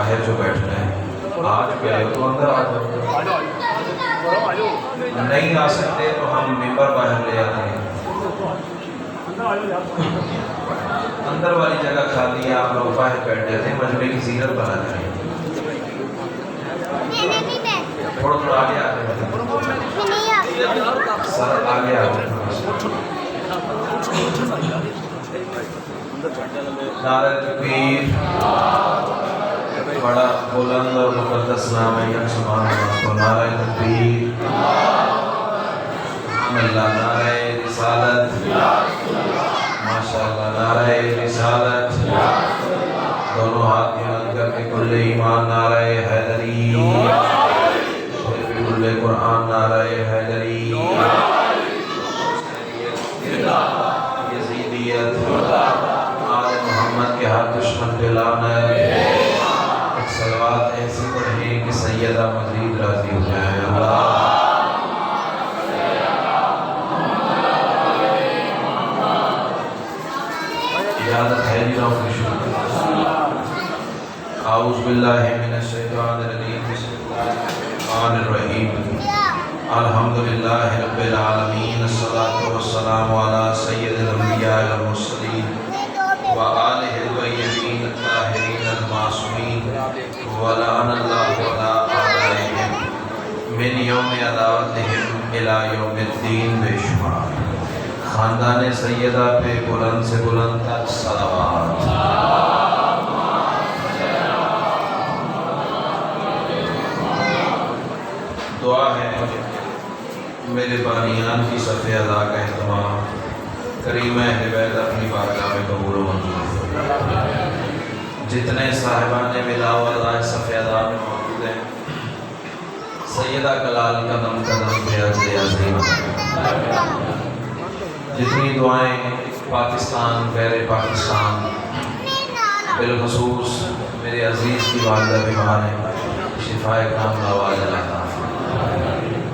باہر جو بیٹھنا ہے آج گئے ہو تو اندر آ جاؤ، نہیں آ سکتے تو ہم ممبر باہر لے آتے ہیں، اندر والی جگہ خالی ہے، آپ لوگ باہر بیٹھ جاتے ہیں، مجمع کی زینت بنا کریں۔ تھوڑا تھوڑا آگے آ جائیں، سر آگے آ جائیں۔ نعرہ تکبیر، بڑا بلند اور مقدس نام ہے یک سبحان اللہ کو، نعرہ تکبیر، اللہ، نعرہ رسالت، ماشاءاللہ، نعرہ رسالت، دونوں ہاتھ بلند کر کے کل ایمان نعرہ حیدری، پھر بھی کل قرآن نعرہ حیدری، یزیدیت، آل محمد کے ہر دشمن پہ لعنت، ایک صلوات ایسی پڑھیں کہ سیدہ مزید راضی ہو جائے۔ اللہ اجازت ہے جی، نو کی شروع۔ اعوذ باللہ من الشیطان الرجیم، بسم اللہ الرحمن الرحیم، الحمدللہ رب العالمین، الصلاة والسلام علی سید الانبیاء والمرسلین وآلہ الطیبین الطاہرین المعصومین، ولعن اللہ علی اعدائہم من یوم عداوتہم الی یوم الدین بے شمار۔ خاندان سیدہ پہ بلند سے بلند تک صلوات۔ دعا ہے میرے بانیان کی صف ادا کا اہتمام کریم اہل بیت اپنی بارگاہ میں قبول و منظور فرمائے۔ جتنے صاحبان ولا و رضا صف ادا میں موجود ہیں، سیدہ کلال قدم قدم پہ عزل عظیم، جتنی دعائیں پاکستان غیر پاکستان، بالخصوص میرے عزیز کی والدہ بیمار ہیں، شفاء کام نواز اللہ تعالیٰ،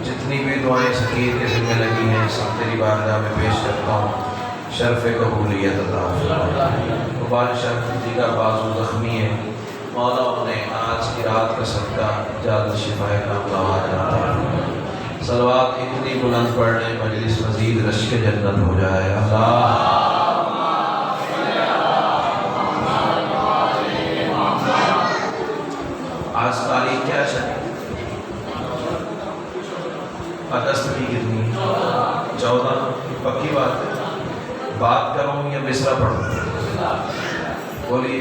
جتنی بھی دعائیں سکیر کے ذمہ لگی ہیں سب تیری بارگاہ میں پیش کرتا ہوں، شرف قبولیت عطا فرما۔ مبارک شرف دیگر بازو زخمی ہیں، مولا انہیں آج کی رات کا صدقہ جلد شفاء کام نواز عطا فرما۔ صلوات اتنی بلند پڑھنے مجلس مزید رشک جنت ہو جائے۔ اللہ آج تاریخ کیا چلے؟ اگست کی کتنی؟ 14۔ پکی بات ہے، بات کروں یا مصرع پڑھوں؟ بولیے،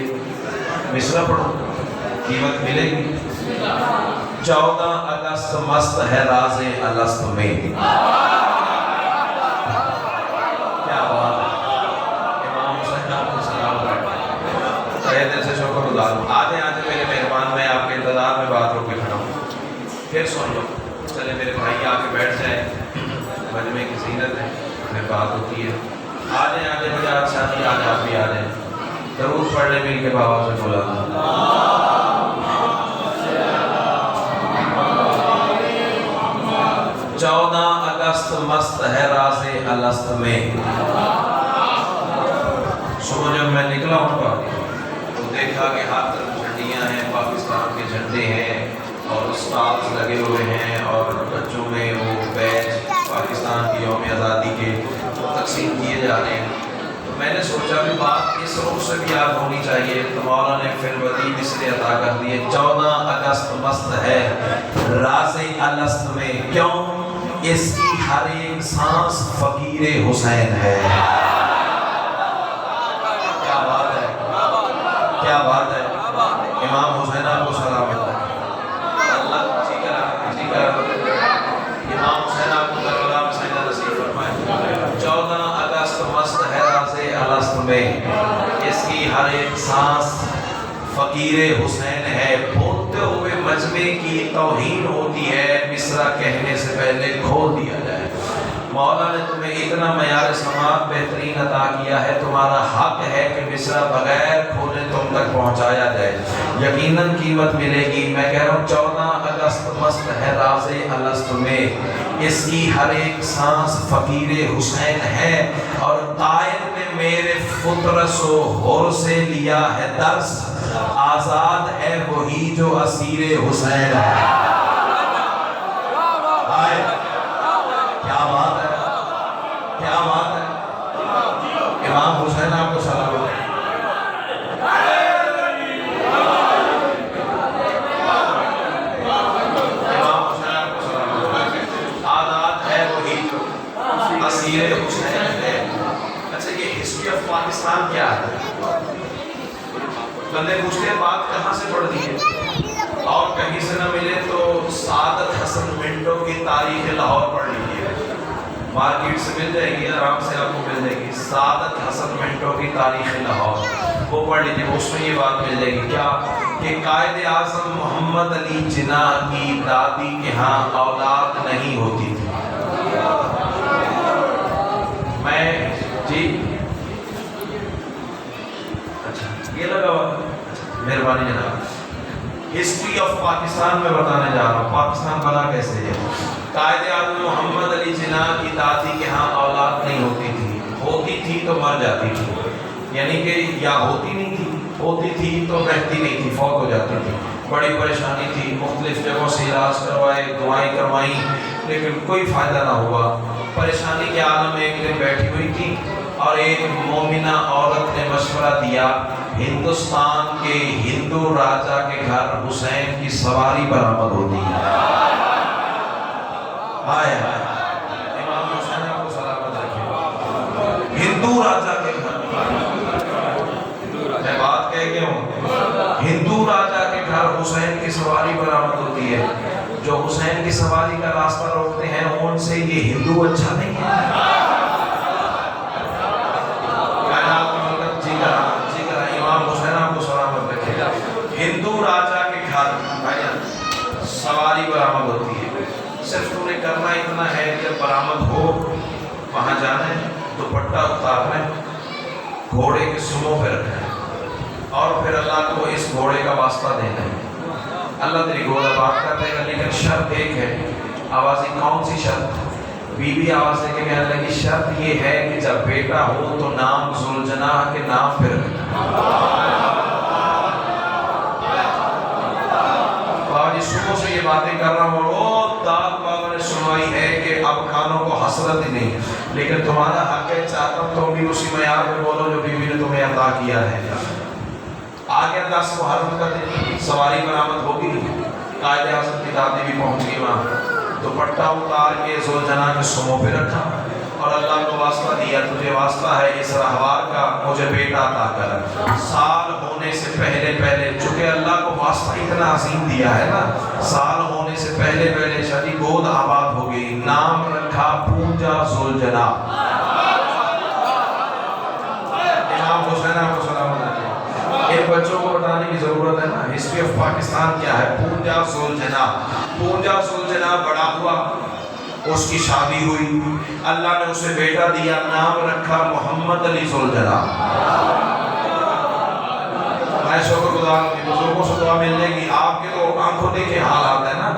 مصرع پڑھوں؟ قیمت ملے گی؟ 14 اگست مست ہے راز الست میں۔ کیا بات ہے، امام حسین آپ کو سلام کریں، تہہ دل سے شکر گزار ہوں۔ آجے میرے مہربان، میں آپ کے انتظار میں بات روک کے کھڑا ہوں، پھر سن لو۔ چلے میرے بھائی آ کے بیٹھ جائیں، مجمع کی زینت ہے، میں بات ہوتی ہے۔ آجے مجھے ساتھی، آج آپ بھی آ جائیں، درود پڑھ لیں مل کے بابا سے بولا۔ 14 اگست مست ہے راز الست میں۔ صبح جب میں نکلا ہوں تو دیکھا کہ ہر طرف جھنڈیاں ہیں، پاکستان کے جھنڈے ہیں اور اسٹالز لگے ہوئے ہیں اور بچوں میں وہ بیج پاکستان کی یوم آزادی کے تقسیم کیے جا رہے ہیں۔ تو میں نے سوچا کہ بات اس روح سے بھی یاد ہونی چاہیے، تو مولا نے پھر بدی مصرے عطا کر دیے۔ 14 اگست مست ہے راز الست میں، کیوں؟ اس کی ہر ایک سانس فقیر حسین ہے۔ کیا بات ہے، کیا بات ہے، امام حسین آپ کو سلامت ہے۔ اللہ جگر امام حسین آپ کو کربلا میں سجدہ نصیب فرمائے۔ 14 اگست مست ہے راز الست میں، اس کی ہر ایک سانس فقیر حسین ہے۔ بولتے ہوئے مجمع کی توہین ہوتی ہے، مصرع کہنے سے پہلے کھول دیا جائے۔ مولا نے تمہیں اتنا معیار سماعت بہترین عطا کیا ہے، تمہارا حق ہے کہ مصرع بغیر کھولے تم تک پہنچایا جائے، یقیناً قیمت ملے گی۔ میں کہہ رہا ہوں 14 اگست مست ہے راز الست میں، اس کی ہر ایک سانس فقیر حسین ہے، اور طائر نے میرے فطرس و حر سے لیا ہے درس، آزاد ہے وہی جو اسیر حسین ہے۔ آئے کیا بات ہے، کیا بات ہے۔ امام حسین آپ کو سلام ہے۔ اسیر حسین ہے۔ اچھا یہ ہسٹری آف پاکستان کیا ہے؟ بندے پوچھتے ہیں بات کہاں سے پڑھ دی ہے، اور کہیں سے نہ ملے تو سعادت حسن منٹو کی تاریخ لاہور پڑھ لیجیے، مارکیٹ سے مل جائے گی، آرام سے آپ کو مل جائے گی۔ سعادت حسن منٹو کی تاریخ لاہور وہ پڑھ لیجیے، اس میں یہ بات مل جائے گی کیا کہ قائد اعظم محمد علی جناح کی دادی کے ہاں اولاد نہیں ہوتی تھی۔ میں جی اچھا یہ لگا ہوا، مہربانی جناب، ہسٹری آف پاکستان میں بتانے جا رہا ہوں، پاکستان بنا کیسے ہے۔ قائد اعظم محمد علی جناح کی دادی کے ہاں اولاد نہیں ہوتی تھی، ہوتی تھی تو مر جاتی تھی، یعنی کہ یا ہوتی نہیں تھی، ہوتی تھی تو رہتی نہیں تھی، فوت ہو جاتی تھی۔ بڑی پریشانی تھی، مختلف جگہوں سے علاج کروائے، دعائیں کروائیں، لیکن کوئی فائدہ نہ ہوا۔ پریشانی کے عالم میں ایک دن بیٹھی ہوئی تھی اور ایک مومنہ عورت نے مشورہ دیا، ہندوستان کے ہندو راجا کے گھر حسین کی سواری برآمد ہوتی ہے۔ ہائے ہائے، امام حسین آپ کو سلامت رکھے۔ ہندو راجا کے گھر، میں بات کہہ گیا ہوں، ہندو راجا کے گھر حسین کی سواری برآمد ہوتی ہے۔ جو حسین کی سواری کا راستہ روکتے ہیں ان سے یہ ہندو اچھا نہیں ہے۔ امام حسین آپ کو سلامت رکھے۔ ہندو راجا کے گھر سواری برآمد ہوتی ہے، صرف تم نے کرنا اتنا ہے کہ برآمد ہو وہاں جانا ہے، دوپٹہ اتارنا ہے، گھوڑے کے سموں پہ رکھنا ہے اور پھر اللہ کو اس گھوڑے کا واسطہ دینا ہے۔ اللہ تیری گھوڑا بات کر دے گا، لیکن شرط ایک ہے۔ آوازی کون سی شرط؟ بی بی آواز دے کے کہنے لگی شرط یہ ہے کہ جب بیٹا ہو تو نام ذوالجناح کے نام پہ رکھنا۔ بابا جی صبح سے یہ باتیں کر رہا ہوں، وہ داد بابا نے سنوائی ہے کہ اب کانوں کو حسرت ہی نہیں، لیکن تمہارا حق ہے، چاہتا ہوں تم بھی اسی معیار میں بولو جو بی بی نے تمہیں عطا کیا ہے۔ آگے 10 محرم کا دن سواری برآمد ہوگی، قائد اعظم کی دادی بھی پہنچ گئی وہاں، دوپٹہ اتار کے ذوالجناح کے سموں پہ رکھا اور اللہ کو واسطہ دیا، تجھے واسطہ ہے اس رہوار کا، مجھے بیٹا عطا کر۔ سال ہونے سے پہلے پہلے، چونکہ اللہ کو واسطہ اتنا عظیم دیا ہے نا، سال ہونے سے پہلے پہلے شادی گود آباد ہو گئی، نام رکھا پونجا ذوالجناح۔ امام حسین آپ کو سلام علیکم۔ ان بچوں کو بتانے کی ضرورت ہے نا، ہسٹری آف پاکستان کیا ہے۔ پونجا ذوالجناح، پونجا ذوالجناح بڑا ہوا، اس کی شادی ہوئی، اللہ نے اسے بیٹا دیا، نام رکھا محمد علی ذوالجناح۔ میں شکر گزار ہوں، بزرگوں سے دعا مل جائے گی، آپ کے تو آنکھوں دیکھے حالات ہے نا۔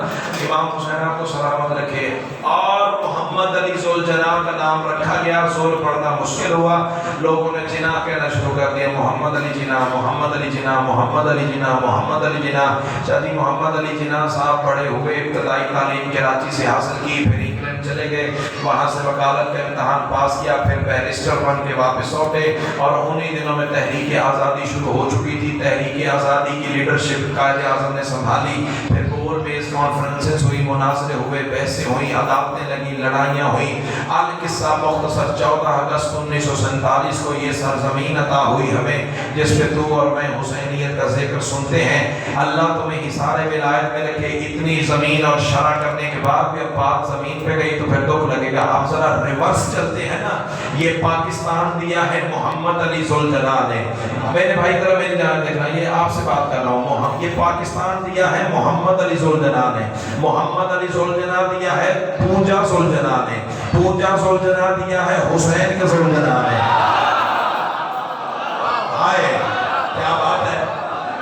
امام حسین آپ کو سلامت رکھے۔ اور محمد علی ذوالجناح کا نام رکھا گیا، زور پڑھنا مشکل ہوا، لوگوں نے جناح کہنا شروع کر دیا، محمد علی جناح، محمد علی جناح، محمد علی جناح، محمد علی جناح۔ شادی محمد علی جناح صاحب بڑے ہوئے، ابتدائی تعلیم کراچی سے حاصل کی، پھر انگلینڈ چلے گئے، وہاں سے وکالت کا امتحان پاس کیا، پھر بیرسٹر بن کے واپس لوٹے، اور انہی دنوں میں تحریک آزادی شروع ہو چکی تھی۔ تحریک آزادی کی لیڈرشپ قائد اعظم نے سنبھالی، پھر گول بیس کانفرنسز ہوئی، مناظرے ہوئے، بحثیں ہوئیں، عدالتیں لگی، لڑائیاں ہوئیں۔ القصہ مختصر 14 اگست 1947 کو یہ سرزمین عطا ہوئی ہمیں، جس پہ تو اور میں حسینیت کا ذکر سنتے ہیں۔ اللہ تمہیں حصار ولایت میں رکھے۔ اتنی زمین اور شرع کرنے کے بعد بھی اب بات زمین پہ گئی تو پھر دکھ لگے گا۔ آپ ذرا ریورس چلتے ہیں نا، یہ پاکستان دیا ہے محمد علی ذوالجلال نے، میرے بھائی طرح میری جان دیکھنا، یہ آپ سے بات کر رہا ہوں، یہ پاکستان دیا ہے محمد علی ذوالجلال نے، محمد علی ذوالجلال دیا ہے پونجا ذوالجلال نے، پونجا ذوالجلال دیا ہے حسین کے ذوالجلال نے۔ آئے کیا بات ہے،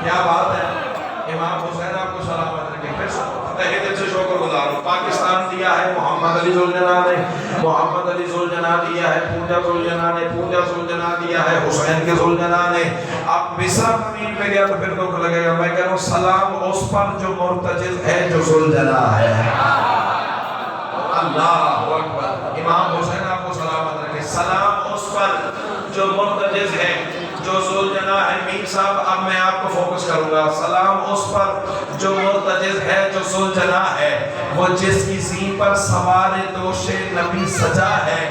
کیا بات ہے۔ امام حسین آپ کو سلامت رکھے۔ پھر تہہ دل سے شکر گزار ہوں، پاکستان دیا ہے محمد علی ذوالجلال نے، محمد علی ذوالجلال دیا ہے پونجا ذوالجلال نے، پونجا درجہ ذوالجلال دیا ہے حسین کے ذوالجلال نے. اب مصر زمین پہ گیا تو پھر دکھ لگے گا. میں کہہ رہا ہوں سلام اس پر جو مرتجز ہے جو ذوالجلال ہے. اللہ اکبر. امام حسین آپ کو سلامت رکھے. سلام اس پر جو مرتجز ہے جو ذوالجلال ہے. میر صاحب اب میں آپ کو فوکس کروں گا. سلام اس پر جو مرتجز ہے جو ذوالجلال ہے, وہ جس کی زین پر سوار دوش نبی سجا ہے.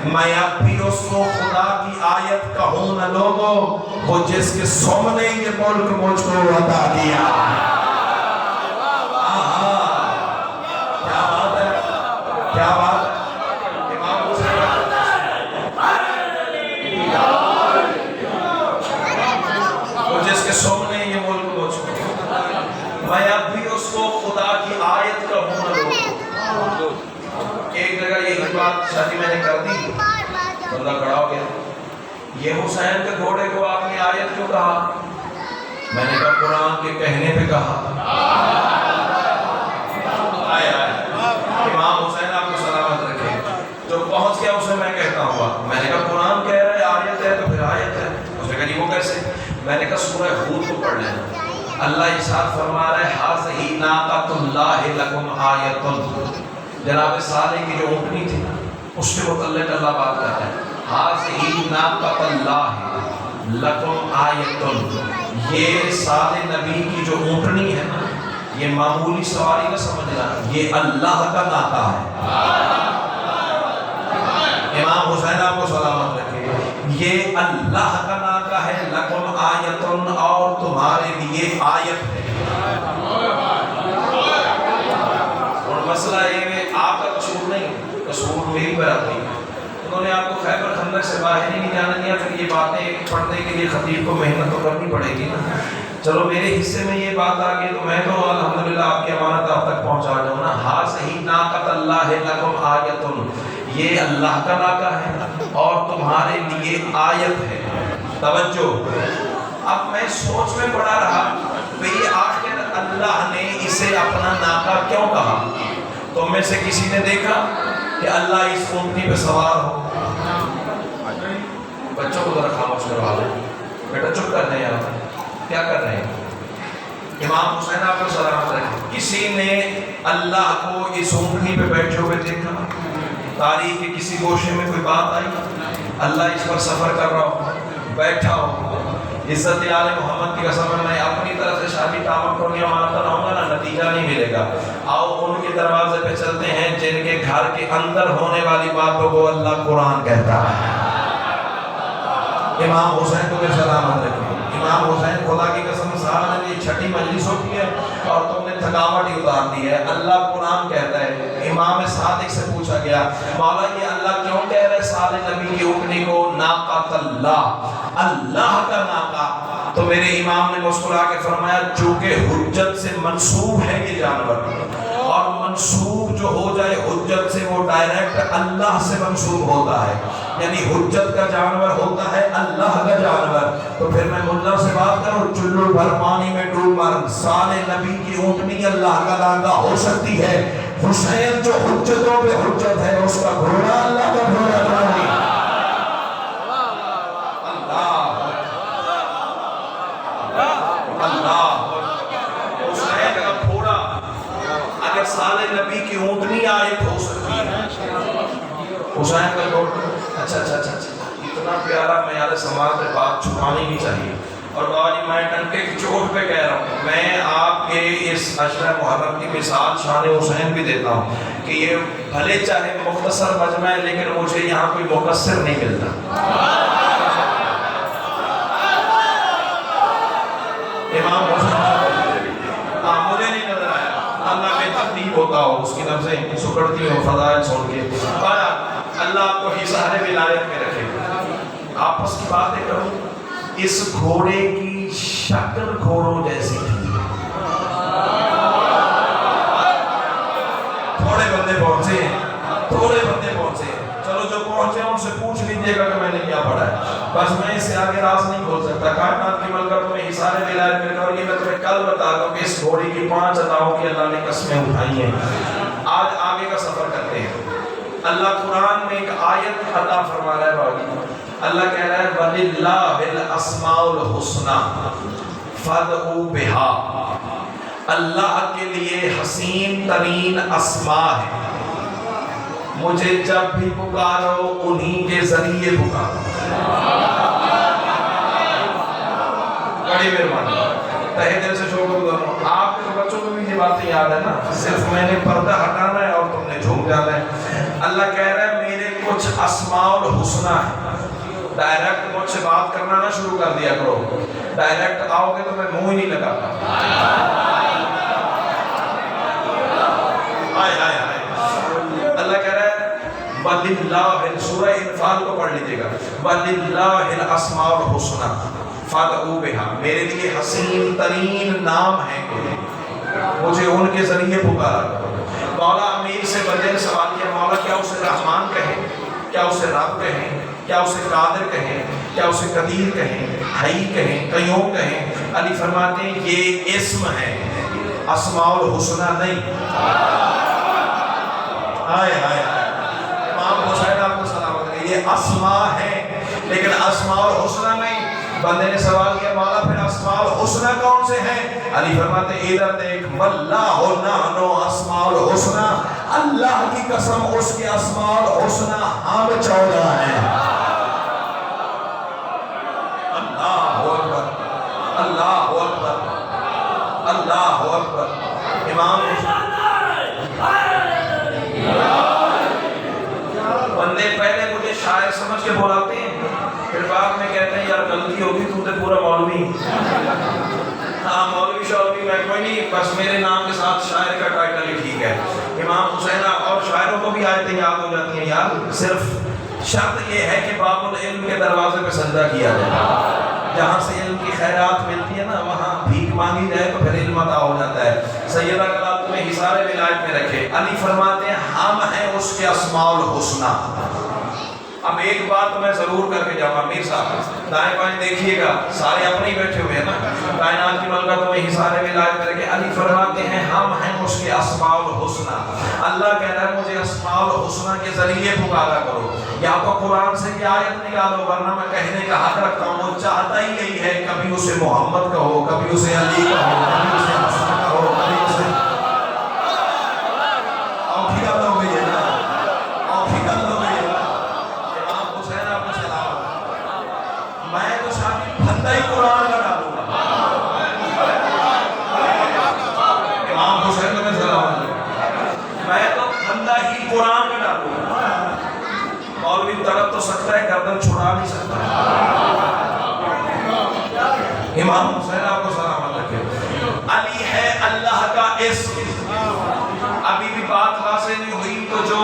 میں اب بھی اس کو خدا کی آیت کہوں نہ لوگوں, وہ جس کے سامنے یہ ملک مجھ کو عطا دیا. کیا بات ہے. امام حسین وہ جس کے سامنے یہ ملک مجھ کو, میں اب بھی اس کو خدا کی آیت کہوں نہ لوگوں. ایک جگہ یہی بات شادی میں نے کر دی, بندہ کھڑا ہو گیا, یہ حسین کے گھوڑے کو آپ نے آیت کیوں کہا؟ میں نے کہا قرآن کے کہنے پہ کہا. امام حسین آپ کو سلامت رکھے. جو پہنچ گیا اسے میں کہتا ہوں. میں نے کہا قرآن کہہ رہا ہے آیت ہے تو پھر آیت ہے. اس نے کہا جی وہ کیسے؟ میں نے کہا سورہ ہود کو پڑھ لینا. اللہ ارشاد فرما رہا ہے ھذہ ناقۃ اللہ لکم آیۃ. جناب صالح کی جو اونٹنی تھی اس کے متعلق اللہ بات کرتا ہے. ھذہ ناقۃ اللہ لکم آیۃ. یہ صالح نبی کی جو اونٹنی ہے نا, یہ معمولی سواری نہ سمجھنا, یہ اللہ کا ناقہ ہے. امام حسین آپ کو سلامت رکھے. یہ اللہ کا ناقہ ہے. لکم آیتن, اور تمہارے لیے آیت ہے. اور مسئلہ یہ ہے آپ کا قصور نہیں, قصور میری برادری. انہوں نے آپ کو خیبر خندق سے باہر ہی نہیں جانے دیا. پھر یہ باتیں پڑھنے کے لیے خطیب کو محنت تو کرنی پڑے گی نا. چلو میرے حصے میں یہ بات آ گئی تو میں تو الحمدللہ آپ کی امانت آپ تک پہنچا جاؤں نا. ھذہ ناقۃ اللہ لکم آیۃ. یہ اللہ کا ناقہ ہے اور تمہارے لیے آیت ہے. توجہ. اب میں سوچ میں پڑا رہا بھئی آخر اللہ نے اسے اپنا ناقہ کیوں کہا؟ تم میں سے کسی نے دیکھا کہ اللہ اس اونٹنی پہ سوار ہو؟ بچوں کو ذرا خاموش کروا دو. بیٹا چپ کر رہے ہیں, کیا کر رہے ہیں؟ امام حسین آپ کو سلامت رکھے. کسی نے اللہ کو اس اونٹنی پہ بیٹھے ہوئے دیکھا؟ تاریخ کے کسی گوشے میں کوئی بات آئی؟ اللہ اس پر سفر کر رہا ہو, بیٹھا ہو. عزت آل محمد کی قسم میں اپنی طرف سے شادی تعمیر کو نہیں مانتا رہوں گا نا, نتیجہ نہیں ملے گا. آؤ ان کے دروازے پہ چلتے ہیں جن کے گھر کے اندر ہونے والی باتوں کو اللہ قرآن کہتا ہے. امام حسین کو بھی سلامت رکھے. امام حسین خدا کی قسم سال میں یہ چھٹی مجلس ہوتی ہے اور تم نے تھکاوٹ ہی اتار دی ہے. اللہ قرآن کہتا ہے. امام صادق سے پوچھا گیا مولا یہ اللہ کیوں کہہ رہے صالح نبی کی اونٹنی کو ناقۃ اللہ, اللہ کا ناقہ؟ تو میرے امام نے مسکرا کے فرمایا چونکہ حجت سے منسوب ہے یہ جانور, اور منسوب جو ہو جائے حجت سے وہ ڈائریکٹ اللہ سے منسوب ہوتا ہے. یعنی حجت کا جانور ہوتا ہے اللہ کا جانور. تو پھر میں ملا سے بات کروں, چلو بھر پانی میں ڈوب مر, صالح نبی کی اونٹنی اللہ کا ناقہ ہو سکتی ہے. حسین جو حجتوں پہ حجت ہے, اس کا گھوڑا اللہ کا گھوڑا نہیں. اللہ حسین کا گھوڑا اگر صالح نبی کی اونٹنی آیت ہو سکتی ہے, حسین کا گھوڑا. اچھا اتنا پیارا معیار سماج میں بات چھپانی نہیں چاہیے. اور بابا جی میں ٹنکے کی چوٹ پہ کہہ رہا ہوں, میں آپ کے اس عشرہ محرم کی مثال شان حسین بھی دیتا ہوں کہ یہ بھلے چاہے مختصر مجمع ہے لیکن مجھے یہاں کوئی مقصر نہیں ملتا. امام حسین مجھے نہیں نظر آیا. اللہ میں تقدیر ہوتا ہو, اس کی نفسیں سکڑتی ہو فضائل سن کے. اللہ آپ کو حصار ولایت میں رکھے. آپس کی باتیں کروں, اس گھوڑے کی شکل گھوڑوں جیسی تھی. تھوڑے بندے پہنچے. چلو جو پہنچے ان سے پوچھ لیجئے گا کہ میں نے کیا پڑھا ہے. بس میں اس سے آگے راز نہیں کھول سکتا. کائنات کی ملکہ تمہیں حصار ولایت میں رکھا, اور یہ میں تمہیں کل بتا دوں کہ اس گھوڑی کی 5 عطاؤں کی اللہ نے قسمیں اٹھائی ہیں. آج آگے کا سفر کرتے ہیں. اللہ قرآن میں ایک آیت عطا فرما رہا ہے باقی. اللہ کہہ رہا ہے وَلِلَّهِ الْأَسْمَاءُ الْحُسْنَى فَادْعُوا بِهَا، اللہ کے لیے حسین ترین اسماء ہے، مجھے جب بھی پکارو انہی کے ذریعے پکارو۔ بڑی مہربانی، تہہ دل سے شکر گزار ہوں۔ آپ کے بچوں کو بھی یہ باتیں یاد ہے نا، صرف میں نے پردہ ہٹانا ہے اور تم نے جھوم جانا ہے۔ اللہ کہہ رہا ہے میرے کچھ اسماء الحسنى ہیں، ڈائریکٹ مجھ سے بات کرنا نہ شروع کر دیا کرو، ڈائریکٹ آؤ گے تو میں منہ ہی نہیں لگاتا۔ اللہ کہہ رہا ہے وَلِلَّهِ، سورہ انفال کو پڑھ لیجئے گا، وَلِلَّهِ الْأَسْمَاءُ الْحُسْنَى فَادْعُوا بِهَا، میرے لیے حسین ترین نام ہے، مجھے ان کے ذریعے پکارا کرو۔ مولا امیر سے بندے نے سوال کیا، مولا کیا اسے رحمان کہیں، کیا اسے رب کہیں، کیا اسے قادر کہیں، کیا اسے قدیر کہیں، حی کہیں، قیوم کہیں؟ علی فرماتے ہیں یہ اسم ہے، اسماء الحسنى نہیں۔ آئے آئے امام حسین آپ کو سلامت ہے، یہ اسماء ہے لیکن اسماء الحسنى نہیں۔ بندے نے سوال کیا مولا پھر اسماء الحسنى کون سے ہیں؟ علی فرماتے ہیں ادھر دیکھ، واللہ نحن اسماء الحسنى، اللہ کی قسم اس کے اسماء الحسنى ہم 14 ہیں۔ اللہ اکبر، اللہ اکبر، اللہ اکبر۔ امام بندے پہلے مجھے شاعر سمجھ کے بلاتے ہیں، پھر بعد میں کہتے ہیں یار غلطی ہوگی، تو تے پورا مولوی۔ ہاں مولوی شولوی میں کوئی نہیں، بس میرے نام کے ساتھ شاعر کا ٹائٹل ہی ٹھیک ہے۔ امام حسین اور شاعروں کو بھی آیتیں یاد ہو جاتی ہیں یار، صرف شرط یہ ہے کہ باب العلم کے دروازے پہ سجدہ کیا جائے، جہاں سے علم کی خیرات ملتی ہے نا وہاں بھیک مانگی جائے تو پھر علم عطا ہو جاتا ہے۔ سیدہ کلام تمہیں حصار ولایت میں رکھے۔ علی فرماتے ہیں ہم ہیں اس کے اسماء الحسنى۔ اب ایک بات میں ضرور کر کے جاؤں گا میر صاحب، دائیں بائیں دیکھیے گا، سارے اپنے ہی بیٹھے ہوئے ہیں نا، کائنات کی ملکہ تمہیں حصار ولایت میں رکھے۔ علی فرماتے ہیں ہم ہیں اس کے اسماء الحسنى۔ اللہ کہہ رہا ہے مجھے اسماء الحسنى کے ذریعے پکارا کرو، یا تو قرآن سے یہ آیت نکالو، ورنہ میں کہنے کا حق رکھتا ہوں وہ چاہتا ہی یہی ہے، کبھی اسے محمد کہو، کبھی اسے علی کہو، کبھی اسے حسن کہو، کبھی اسے اوکھیگل ہو گئی ہے نا، اوکھیگل ہو گئی ہے نا۔ امام حسین آپ کو سلام، میں تو شاید بندہ ہی قرآن کا ڈالوں گا۔ امام حسین کو میں سلام، میں تو بندہ ہی قرآن کا ڈالوں گا۔ مولوی طرف تو سکتا ہے، گردن چھڑا نہیں سکتا۔ امام حسین آپ کو سلامت رکھے۔ علی ہے اللہ کا اسم۔ ابھی بھی بات واضح نہیں ہوئی تو جو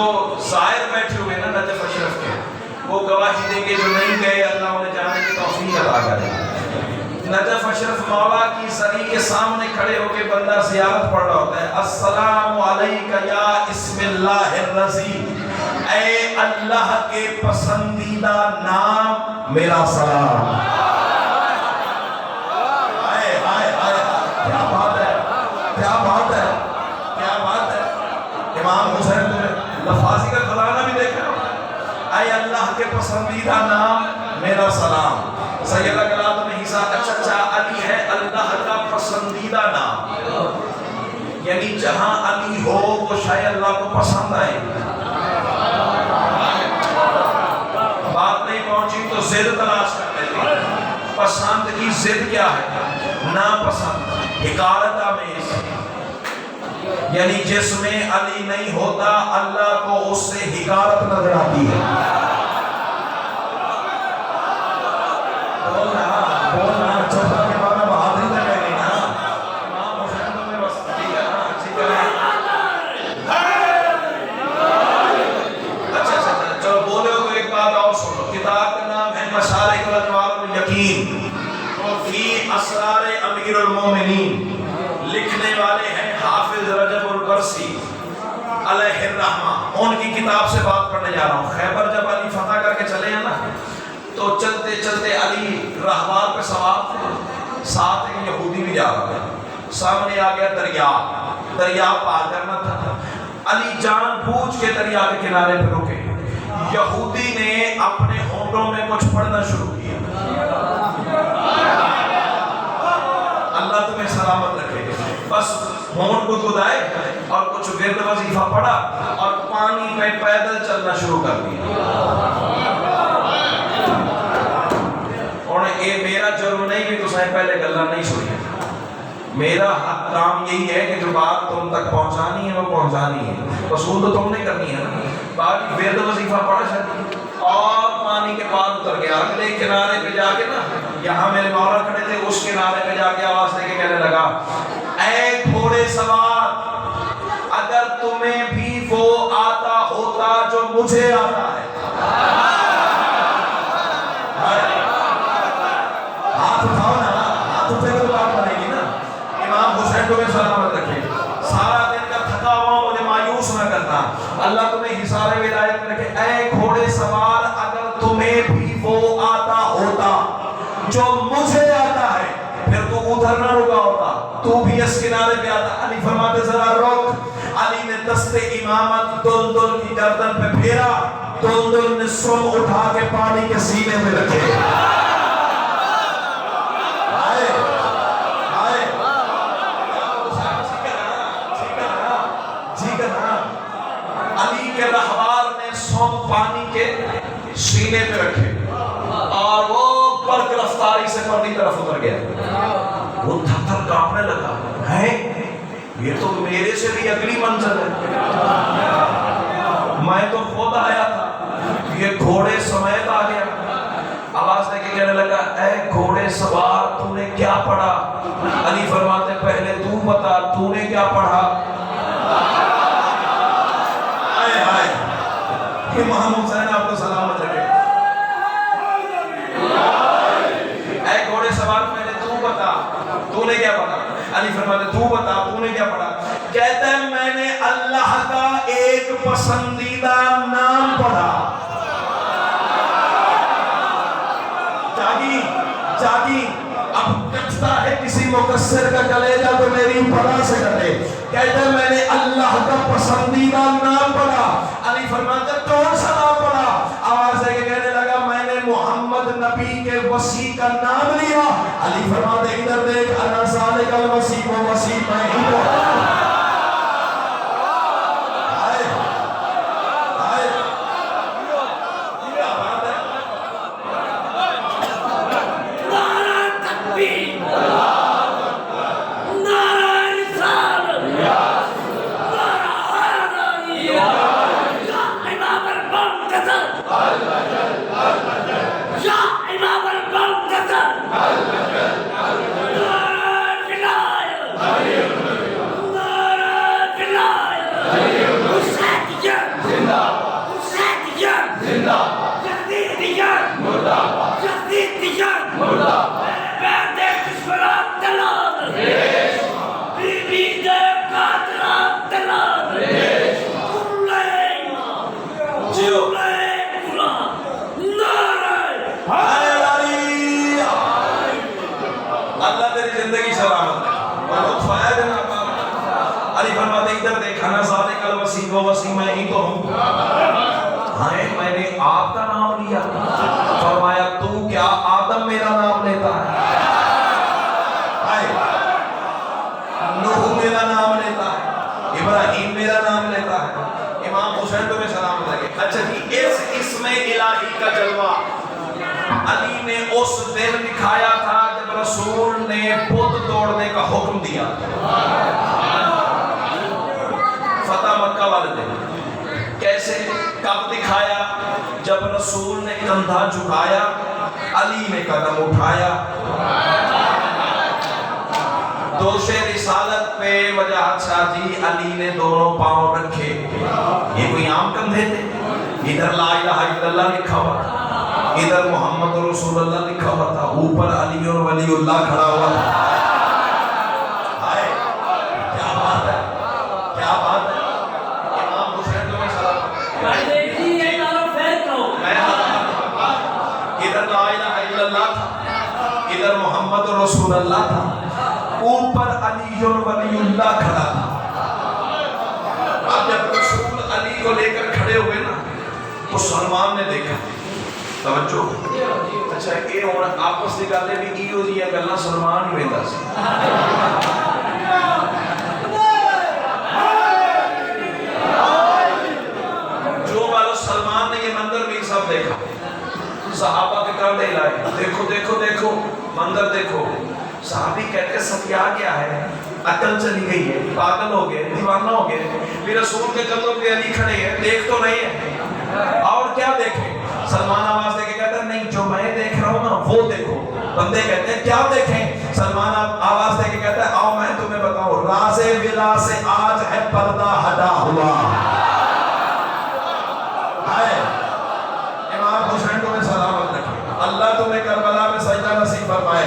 زائر بیٹھے ہوئے نا نجف اشرف کے، وہ گواہی دیں گے، جو نہیں گئے اللہ انہیں جانے کی توفیق عطا کرے۔ نجف اشرف مولا کی سری کے سامنے کھڑے ہو کے بندہ زیارت پڑھ رہا ہوتا ہے، السلام علیکہ یا اسم اللہ الرضی، اے اللہ کے پسندیدہ نام میرا سلام۔ آئے آئے آئے، کیا بات ہے، کیا بات ہے، کیا بات ہے۔ امام حسین نے لفاظی کا خزانہ بھی دیکھا، اے اللہ کے پسندیدہ نام میرا سلام۔ سیدہ کلام نے حساب اچھا علی ہے اللہ کا پسندیدہ نام، یعنی جہاں علی ہو وہ شاید اللہ کو پسند آئے۔ بات نہیں پہنچی تو ضد تلاش کر لیتے، پسند کی ضد کیا ہے؟ ناپسند، حکارت آمیز، یعنی جس میں علی نہیں ہوتا اللہ کو اس سے حکارت نظر آتی ہے۔ بولنا چھوٹا کے بارے بہادری نہ کہنی نا، امام حسین تو میں بس ٹھیک ہے نا، اچھی کریں۔ اچھا چلو بولے ہو تو ایک بات اور سنو، کتاب کا نام ہے مشارق الانوار الیقین فی اسرار امیر المومنین، لکھنے والے ہیں حافظ رجب البرسی علیہ الرحمہ۔ ان کی کتاب سے بات کرنے جا رہا ہوں۔ خیبر جب علی فتح کر کے چلے ہیں نا تو چلتے چلتے علی راہوار پہ سوار تھے، ساتھ ایک یہودی بھی جا رہا تھا، سامنے آ گیا دریا پار کرنا تھا۔ علی جان بوجھ کے دریا کے کنارے پہ رکے، یہودی نے اپنے ہونٹوں ہونٹوں میں کچھ پڑھنا شروع کیا. اللہ تمہیں سلامت رکھے. بس ہونٹ کو گدائے اور کچھ ورد وظیفہ پڑھا اور پانی میں پیدل چلنا شروع کر دیا. اور یہ میرا ضرور نہیں کہ تسیں پہلے گلا نہیں سنی. میرا کام یہی ہے کہ جو بات تم تک پہنچانی ہے وہ پہنچانی ہے. وصول تو تم نے کرنی ہے نا. باقی ورد وظیفہ پڑھا چاہیے اور پانی کے پار اتر گیا. اگلے کنارے پہ جا کے نا, یہاں میرے مولا کھڑے تھے, اس کنارے پہ جا کے آواز دے کے کہنے لگا, اے گھوڑے سوار, اگر تمہیں بھی وہ آتا ہوتا جو مجھے آتا ہے. ہاتھ اٹھاؤ نا, ہاتھ اٹھے تو بات بنے گی نا. امام حسین تمہیں سلامت رکھے. سارا دن کا تھکا ہوا مجھے مایوس نہ کرنا. اللہ تمہیں حصار ولایت میں رکھے. اے گھوڑے سوار, اگر تمہیں بھی وہ آتا ہوتا جو مجھے آتا ہے, پھر تو ادھر نہ رکا ہوتا, تو بھی اس کنارے پہ آتا. علی فرماتے ذرا روک. علی نے دست امامت دلدل کی گردن پہ پھیرا. دلدل نے سم اٹھا کے پانی کے سینے میں رکھے. علی کے رہوار نے سم پانی کے سینے پہ رکھے اور وہ برق رفتاری سے پرلی طرف اتر گیا. وہ تھر تھر کانپنے لگا, ہے یہ تو میرے سے بھی اگلی منزل ہے. میں تو خود آیا تھا, یہ گھوڑے سمیت آ گیا. آواز دے کے کہنے لگا, اے گھوڑے سوار, تو نے کیا پڑھا؟ علی فرماتے, پہلے تو بتا, تو نے کیا پڑھا؟ آئے آئے امام حسین آپ کو سلامت رکھے. اے گھوڑے سوار, پہلے تو بتا, تو نے کیا پڑھا؟ علی فرماتے, تو بتا, تو نے کیا پڑھا؟ کہتا ہے, میں نے اللہ کا ایک پسندیدہ نام پڑھا. جاگی اب کٹتا ہے کسی مقصر کا کلیجہ تو میری پڑھا سے کٹے. کہتا ہے, میں نے اللہ کا پسندیدہ نام پڑھا. علی فرماتے, کون سا نام پڑھا؟ آواز ہے کہ کہنے لگا, میں نے محمد نبی کے وسیع کا نام لیا. علی فرماتے, ادھر دیکھ, انا ذالک الوسیع, وہ وسیع میں ہی ہوں. علی فرماتے, ادھر دیکھنا, ذالک الوسیع, وہ وسیع میں ہی تو ہوں. ہاں, میں نے آپ کا نام لیا. فرمایا, تو کیا آدم میرا نام لیتا ہے؟ نوح میرا نام لیتا ہے, ابراہیم میرا نام لیتا ہے. امام حسین تمہیں سلام لگے. اچھا جی, اس اسم الہی کا جلوہ علی نے اس دن دکھایا تھا جب رسول نے بت توڑنے کا حکم دیا. فتح مکہ والے دن. کیسے, کب دکھایا؟ جب رسول نے کندھا جھکایا, علی نے قدم اٹھایا. دوش رسالت پہ وجاہت شاہی, علی نے دونوں پاؤں رکھے. یہ کوئی عام کندھے تھے؟ ادھر لا الہ الا اللہ لکھا ہوا تھا, ادھر محمد رسول اللہ لکھا ہوا تھا, اوپر علی اور ولی اللہ کھڑا ہوا تھا. کیا بات ہے, کیا بات ہے. امام حسین تمہیں سلام. ادھر لا الہ الا اللہ تھا, ادھر محمد رسول اللہ تھا, اوپر علی اور ولی اللہ کھڑا تھا. اب جب رسول علی کو لے کر کھڑے ہوئے نا, تو سلمان نے دیکھا توجہ اچھا یہ ہوں آپس کی گل ہے بھی یہ گلاں سلمان ہی ویندا سی جو والو سلمان نے یہ منظر بھی سب دیکھا صحابہ کے کردے لائے دیکھو دیکھو دیکھو منظر دیکھو صحابی کہتے سب کیا ہے عقل چلی گئی ہے پاگل ہو گئے دیوانہ ہو گئے بھی رسول کے قدموں پہ علی کھڑے ہیں دیکھ تو نہیں ہے اور کیا دیکھیں سلمان آواز دے کے کہتا ہے نہیں جو میں دیکھ رہا ہوں نا وہ دیکھو بندے کہتے ہیں کیا دیکھیں سلمان آواز دے کے کہتا ہے آؤ میں تمہیں بتاؤں راز ولا سے آج ہے پردہ ہٹا ہوا امام حسین تمہیں سلامت رکھے اللہ تمہیں کربلا میں سجدہ نصیب فرمائے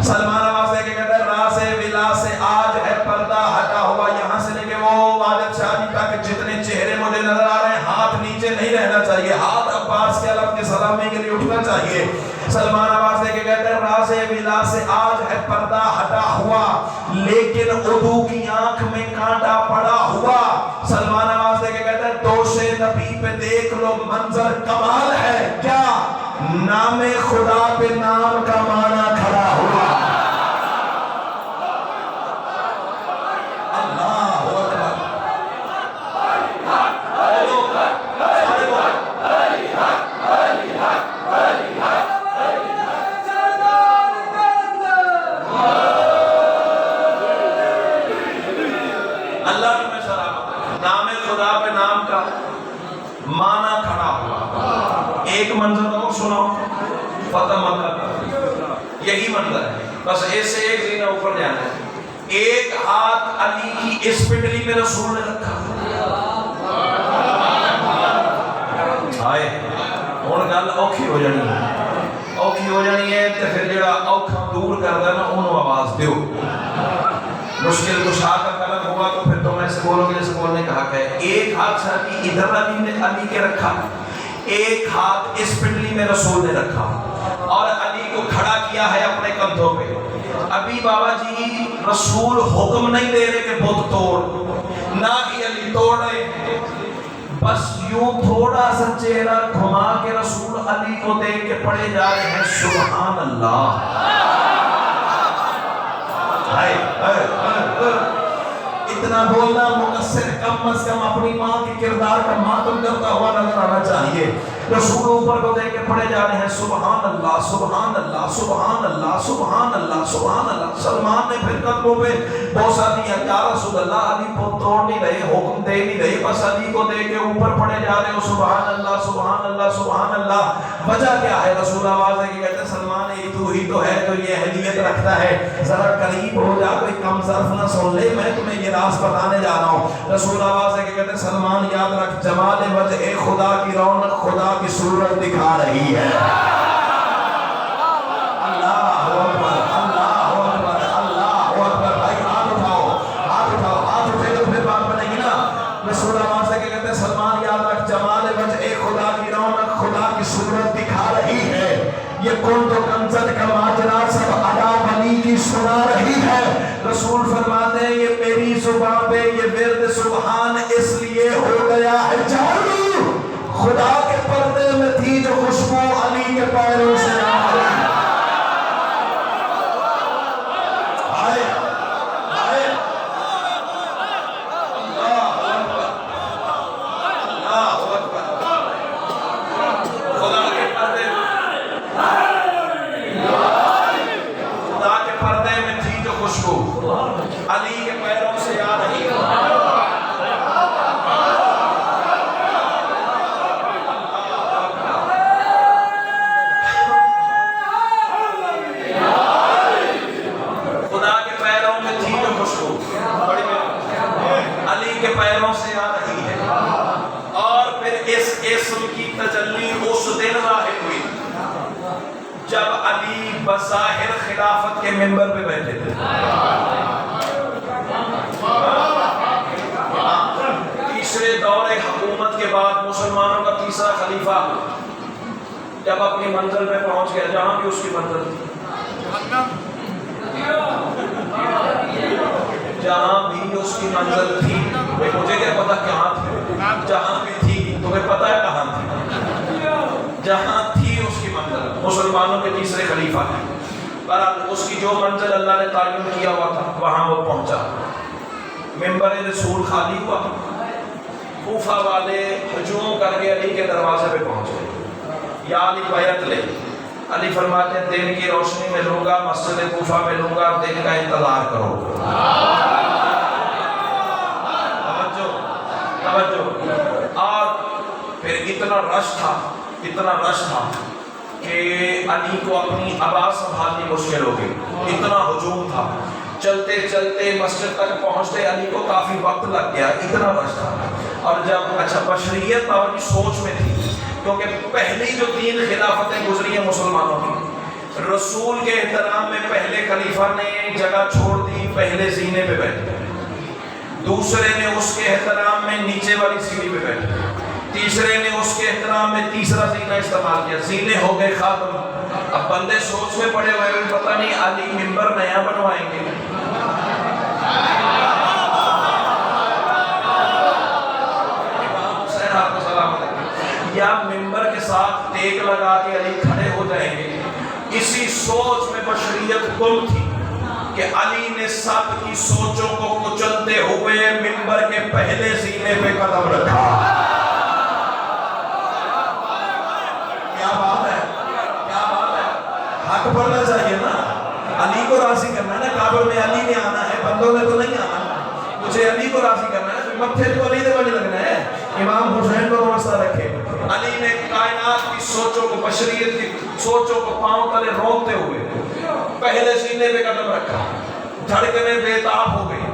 سلمان آواز دے کے کہتا ہے راز ولا سے آج ہے پردہ ہٹا ہوا یہاں سے لے کے وہ والد شاہ جی تک جتنے چہرے مجھے نظر آ رہے ہیں ہاتھ نیچے نہیں رہنا چاہیے ہاتھ عباس کے علم کی سلامی کے لیے اٹھنا چاہیے سلمان آواز دے کے کہتے ہیں راز ولا سے آج ہے پردہ ہٹا ہوا لیکن عدو کی آنکھ میں کانٹا پڑا ہوا سلمان آواز دے کے کہتے ہیں دوش نبی پہ دیکھ لو منظر کمال ہے کیا نام خدا پہ نام کا معنی کھڑا ہوا ایک منظر اور سنو فتح مکہ کا یہی منظر ہے بس ایسے ایک زینہ اوپر جانا ہے ایک ہاتھ علی کی اس پنڈلی میں رسول نے رکھا آئے اور گل اوکھی ہو جانی ہے تے پھر جڑا اوکھا دور کردا نا اونوں آواز دیو مشکل کشا کا قلم ہوا تو پھر تم ایسے بولو گے جیسے بولنے کا حق ہے ایک ہاتھ ساتھی ادھر علی کے رکھا ایک ہاتھ اس پنڈلی میں رسول نے رکھا اور علی کو کھڑا کیا ہے اپنے کندھوں پہ ابھی بابا جی رسول حکم نہیں دے رہے کہ بت توڑ نہ ہی علی توڑ رہے بس یوں تھوڑا سا چہرہ گھما کے رسول علی کو دیکھ کے پڑھے جا رہے ہیں سبحان اللہ اتنا بولنا مقصر کم از کم اپنی ماں کی کردار کا ماتم کرتا ہوا نظر آنا چاہیے رسول اوپر کو دیکھ کے پڑھے جا رہے ہیں سبحان اللہ سبحان اللہ سبحان اللہ سبحان اللہ سبحان اللہ سلمان نے پھر قدموں پہ بوسہ دیا یا رسول اللہ علی کو توڑ نہیں رہے حکم دے نہیں رہے بس علی کو دیکھ کے اوپر پڑھے جا رہے ہو سبحان اللہ سبحان اللہ سبحان اللہ وجہ کیا ہے رسول آواز ہے کہ کہتے ہیں سلمان یہ تو ہی تو ہے جو یہ اہلیت رکھتا ہے ذرا قریب ہو جا کوئی کم ظرف نہ سن لے میں تمہیں یہ راز بتانے جا رہا ہوں رسول آواز ہے کہ کہتے ہیں سلمان یاد رکھ جمال وجہ خدا کی رونق خدا کی صورت دکھا رہی ہے اللہ اکبر اللہ اکبر اللہ اکبر بھائی ہاتھ اٹھے تو پھر بات بنے گی نا رسول آواز ہے کہ کہتے ہیں سلمان یاد رکھ جمال وجہ خدا کی رونق خدا کی صورت دکھا رہی ہے یہ کون تو کنزت کا ماجرا سب ادا بنی کی سنا رہی ہے رسول فرماتے ہیں یہ میری زبان پہ یہ ورد سبحان اس لیے ہو گیا ہے جادو خدا کے پردے میں تھی جو خوشبو علی کے پیروں سے آ رہی بظاہر خلافت کے منبر پہ بیٹھے تھے تیسرے دور حکومت کے بعد مسلمانوں کا تیسرا خلیفہ جب اپنی منزل پہ پہنچ گیا جہاں بھی اس کی منزل تھی جہاں بھی اس کی منزل تھی مجھے کیا پتا کہاں تھی جہاں بھی تھی تمہیں پتا ہے کہاں تھی جہاں تھی مسلمانوں کے تیسرے خلیفہ ہیں، پر اس کی جو منزل اللہ نے تعین کیا ہوا تھا وہاں وہ پہنچا۔ منبر رسول خالی ہوا، کوفہ والے ہجوم کر کے علی کے دروازے پہ پہنچ گئے، یا علی بیعت لے۔ علی فرماتے ہیں دن کی روشنی میں لوں گا، مسجد کوفہ میں لوں گا، دن کا انتظار کرو۔ توجہ۔ اور پھر اتنا رش تھا کہ علی کو اپنی آواز سنبھالنی مشکل ہو گئی، اتنا ہجوم تھا۔ چلتے چلتے مسجد تک پہنچتے علی کو کافی وقت لگ گیا، اتنا رش تھا۔ اور جب بشریت اور کی سوچ میں تھی، کیونکہ پہلی جو 3 خلافتیں گزری ہیں مسلمانوں کی، رسول کے احترام میں پہلے خلیفہ نے جگہ چھوڑ دی، پہلے زینے پہ بیٹھے، دوسرے نے اس کے احترام میں نیچے والی سیڑھی پہ بیٹھے، تیسرے نے اس کے احترام میں تیسرا زینہ استعمال کیا، زینے ہو گئے ختم۔ اب بندے سوچ میں پڑے ہوئے پتہ نہیں علی منبر نیا بنوائیں گے، یا منبر کے ساتھ ٹیک لگا کے علی کھڑے ہو جائیں گے۔ اسی سوچ میں بشریت گم تھی کہ علی نے سب کی سوچوں کو کچلتے ہوئے منبر کے پہلے زینے پہ قدم رکھا۔ کیا بات ہے، کیا بات ہے، حق پڑھنا چاہیے نا، علی کو راضی کرنا ہے نا، کعبے میں علی نے آنا ہے، بندوں نے تو نہیں آنا، مجھے علی کو راضی کرنا ہے، متھے تو علی نے بنے لگنا ہے، امام حسین کو روسہ رکھے۔ علی نے کائنات کی سوچوں کو، بشریت کی سوچوں کو پاؤں تلے روکتے ہوئے پہلے سینے پہ قدم رکھا، دھڑکنیں بےتاب ہو گئی،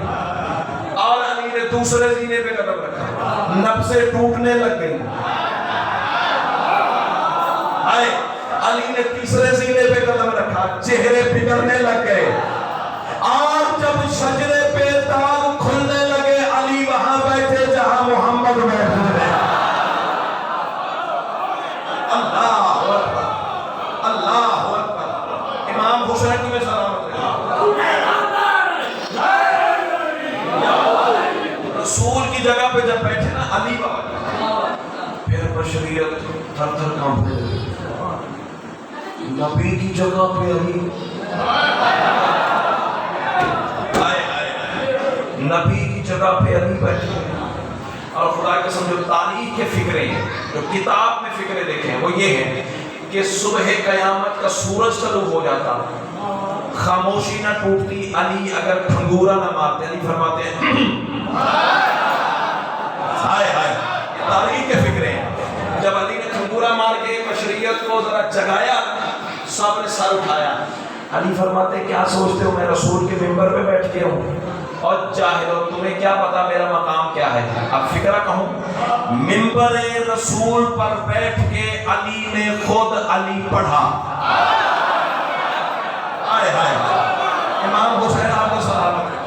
اور علی نے دوسرے سینے پہ قدم رکھا، نفسیں ٹوٹنے لگ گئی، علی نے تیسرے سینے پہ قدم رکھا، چہرے بگڑنے لگ گئے، اور جب شجرے پہ داغ کھلنے لگے علی وہاں بیٹھے جہاں محمد بیٹھے۔ اللہ اکبر، اللہ اکبر، امام حسین کو میں سلامت رہے۔ رسول کی جگہ پہ جب بیٹھے نا علی بابا، پھر بشریت تھر تھر کانپنے لگی، نبی کی جگہ پہ علی، نبی کی جگہ پہ علی بیٹھے۔ اور خدا کے قسم جو تاریخ کے فکریں ہیں، جو کتاب میں فکریں دیکھیں، وہ یہ ہیں کہ صبح قیامت کا سورج طلوع ہو جاتا، خاموشی نہ ٹوٹتی، علی اگر کھنگورا نہ مارتے، علی فرماتے ہیں ہائے ہائے، تاریخ کے فکریں ہیں۔ جب علی نے کھنگورا مار کے بشریت کو ذرا جگایا، سب نے سر اٹھایا، علی فرماتے ہیں کیا سوچتے ہو میں رسول کے منبر پہ بیٹھ کے ہوں؟ اور جاہلو تمہیں کیا پتا میرا مقام کیا ہے؟ اب فکرہ کہوں، منبر رسول پر بیٹھ کے علی نے خود علی پڑھا۔ آئے ہائے، امام حسین آپ کو سلامت ہے،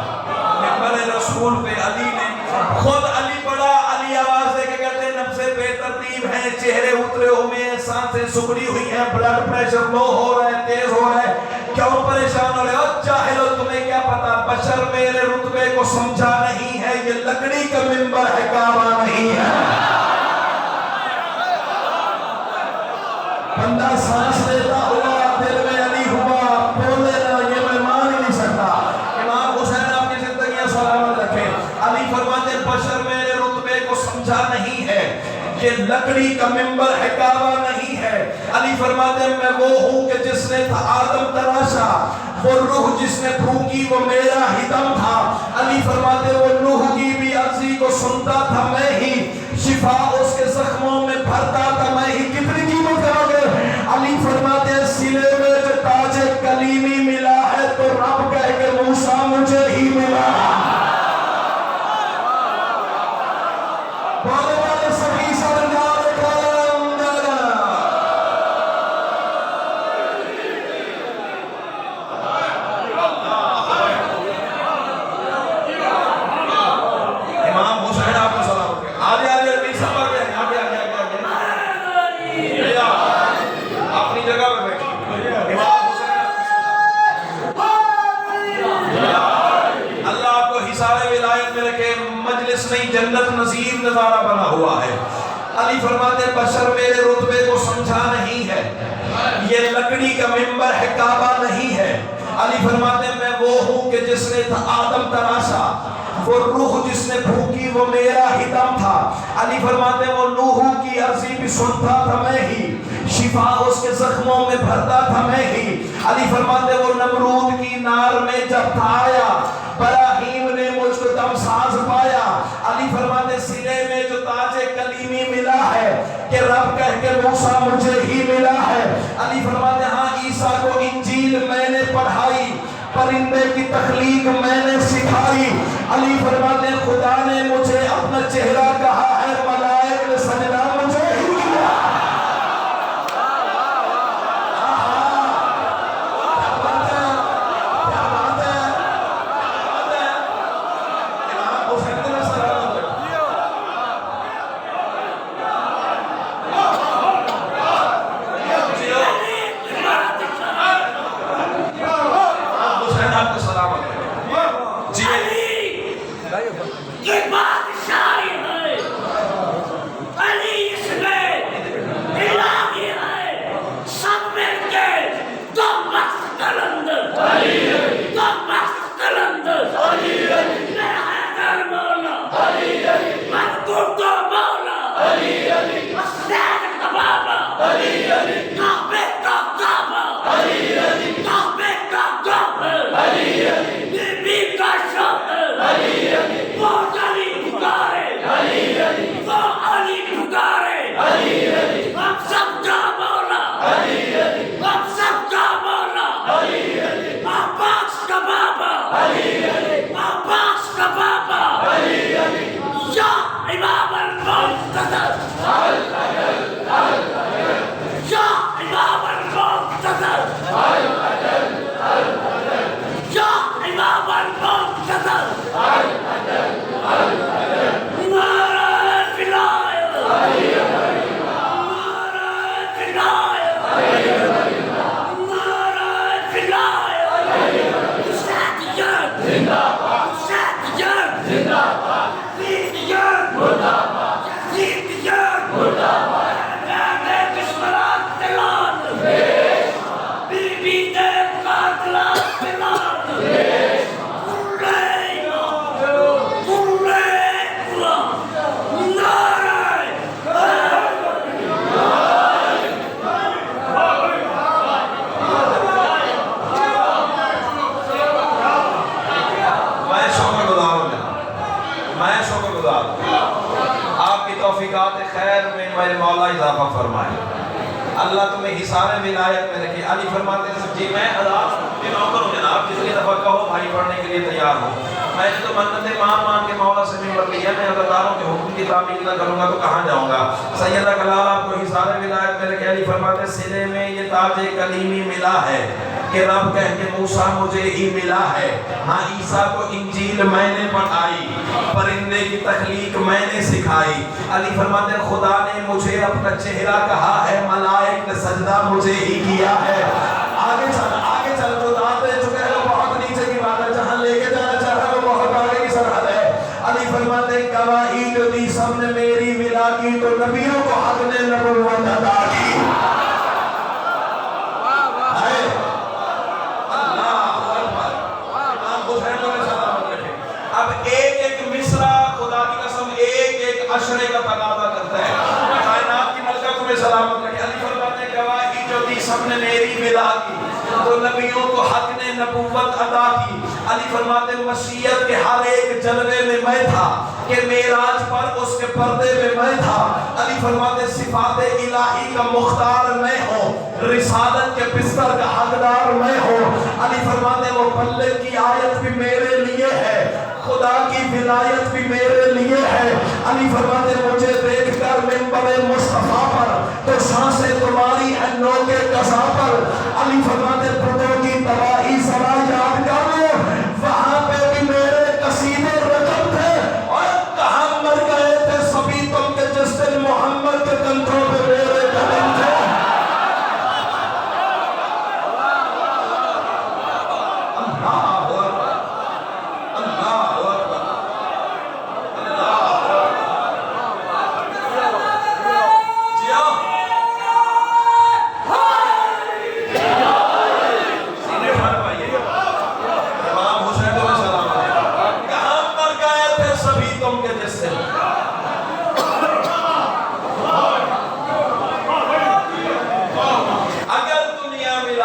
منبر رسول پہ علی نے خود علی پڑھا۔ علی آواز دے کے کہتے ہیں نفسیں بے ترتیب ہیں، چہرے اترے ہوئے ہیں، سانسیں سکڑی ہوئی ہیں، بلڈ پریشر لو ہو رہا ہے، تیز ہو رہا ہے، کیوں پریشان ہو رہے ہو؟ جاہلو تمہیں کیا پتا بشر میرے رتبے کو سمجھا نہیں ہے، یہ لکڑی کا منبر ہے، کعبہ نہیں ہے۔ بندہ سانس لیتا ہوا دل میں علی ہوا، بولے نا یہ میں مان ہی نہیں سکتا۔ امام حسین آپ کی زندگیاں سلامت رکھے۔ علی فرماتے بشر میرے رتبے کو سمجھا نہیں ہے، یہ لکڑی کا منبر ہے، کعبہ نہیں ہے۔ علی فرماتے ہیں میں وہ ہوں کہ جس نے تھا آدم تراشا، وہ روح جس نے پھونکی وہ میرا ہی دم تھا۔ علی فرماتے وہ نوح کی بھی عرضی کو سنتا تھا میں ہی، شفا اس کے زخموں میں بھرتا تھا میں ہی۔ کتنی قیمت کرو گے؟ علی فرماتے ہیں سلے میں جو تاج کلیمی ملا ہے تو رب کہے کہ موسیٰ مجھے ہی ملا۔ نہیں جنت نظیر نظارہ بنا ہوا ہے۔ علی فرماتے بشر میرے رتبے کو سمجھا نہیں ہے، یہ لکڑی کا ممبر ہے، کعبہ نہیں ہے۔ علی فرماتے ہیں میں وہ ہوں کہ جس نے آدم تراشا، وہ روح جس نے پھونکی وہ میرا ہی دم تھا۔ علی فرماتے ہیں وہ نوح کی عرضی بھی سنتا تھا میں ہی، شفا اس کے زخموں میں بھرتا تھا میں ہی۔ علی فرماتے ہیں وہ نمرود کی نار میں جب تھا آیا، براہیم نے مجھ کو دم ساز پایا۔ علی فرماتے ہیں سینے میں جو تاج کلیمی ملا ہے کہ رب کہہ کے موسیٰ مجھے ہی ملا ہے۔ علی فرماتے ہیں ہاں عیسیٰ کو انجیل میں نے پڑھائی، پرندے کی تخلیق میں نے سکھائی۔ علی فرماتے ہیں خدا نے مجھے اپنا چہرہ کہا ہے، ملائک نے سجدہ مجھے ہی کیا۔ اللہ تمہیں حصار ولایت میں رکھے۔ علی فرماتے ہیں جی میں عذاب کے نوکر ہوں جناب، جتنی دفعہ کہو بھائی پڑھنے کے لیے تیار ہوں۔ میں نے تو منتیں مان کے مولا سے ممبر لیا، میں عزاداروں کے حکم کی تعمیل نہ کروں گا تو کہاں جاؤں گا۔ سیدہ کلال آپ کو حصار ولایت میں رکھے۔ علی فرماتے ہیں سینے میں یہ تاج کلیمی ملا ہے کہ رب کہہ کے موسیٰ مجھے ہی ملا ہے۔ ہاں عیسیٰ کو انجیل میں نے پڑھائی، پرندے کی تخلیق میں نے سکھائی۔ علی فرماتے ہیں خدا نے مجھے اپنا چہرہ کہا ہے، ملائک نے سجدہ مجھے ہی کیا ہے۔ آگے چل تو دے چکے ہیں، بہت نیچے کی بات ہے، جہاں لے کے جانا چاہ رہا ہے وہ بہت آگے کی سرحد ہے۔ علی فرماتے ہیں گواہی جو دی سب نے میری ملا کی، تو نبیوں کو حق نے نبوت عطا کی۔ اب ایک ایک مصرع خدا کی قسم ایک ایک عشرے کا تقاضا کرتا ہے۔ کائنات کی ملکہ تمہیں سلامت رکھے۔ علی فرماتے ہیں گواہی جو دی سب نے میری ملا کی، تو نبیوں کو حق نے نبوت عطا کی۔ علی فرماتے ہیں مشیت کے ہر ایک جلوے میں میں تھا، کہ معراج پر اس کے پردے میں میں تھا۔ علی فرماتے ہیں صفات الہی کا مختار میں ہوں، رسالت کے بستر کا حقدار میں ہوں۔ علی فرماتے ہیں وہ پلے کی آیت بھی میرے لیے ہے، خدا کی ولایت بھی میرے لیے ہے۔ علی فرماتے ہیں مجھے دیکھ کر منبر مصطفیٰ پر تو سانسیں تمہاری ہیں نوکے قضا پر۔ علی فرماتے ہیں بتوں کی تباہی ذرا یاد کر لو، وہاں پہ بھی میرے قصیدے رقم تھے، اور کہاں مر گئے تھے سبھی تم کے جس دن محمد کے کندھوں پہ میرے قدم تھے۔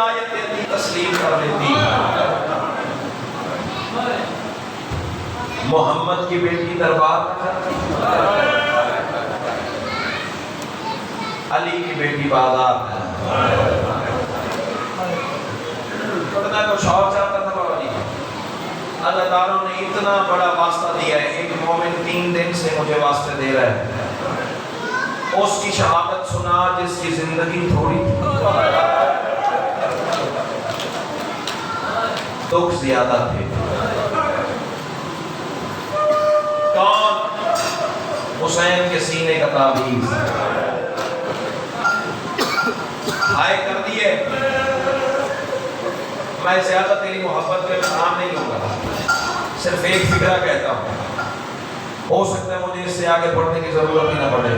ولایت علی تسلیم کر لیتی. محمد کی بیٹی دربار میں علی کی بیٹی بازار میں. پڑھنا کچھ اور چاہتا تھا بابا جی. اللہ تعالیٰ نے اتنا بڑا واسطہ دیا ہے. ایک مومن 3 دن سے مجھے واسطے دے رہا ہے. اس کی شہادت سنا جس کی زندگی تھوڑی دکھ زیادہ تھے. کون؟ حسین کے سینے کا تعویذ ہائے کر دیے. میں زیادہ تیری محبت کا نام نہیں لوں گا, صرف ایک فکرہ کہتا ہوں. ہو سکتا ہے مجھے اس سے آگے بڑھنے کی ضرورت ہی نہ پڑے.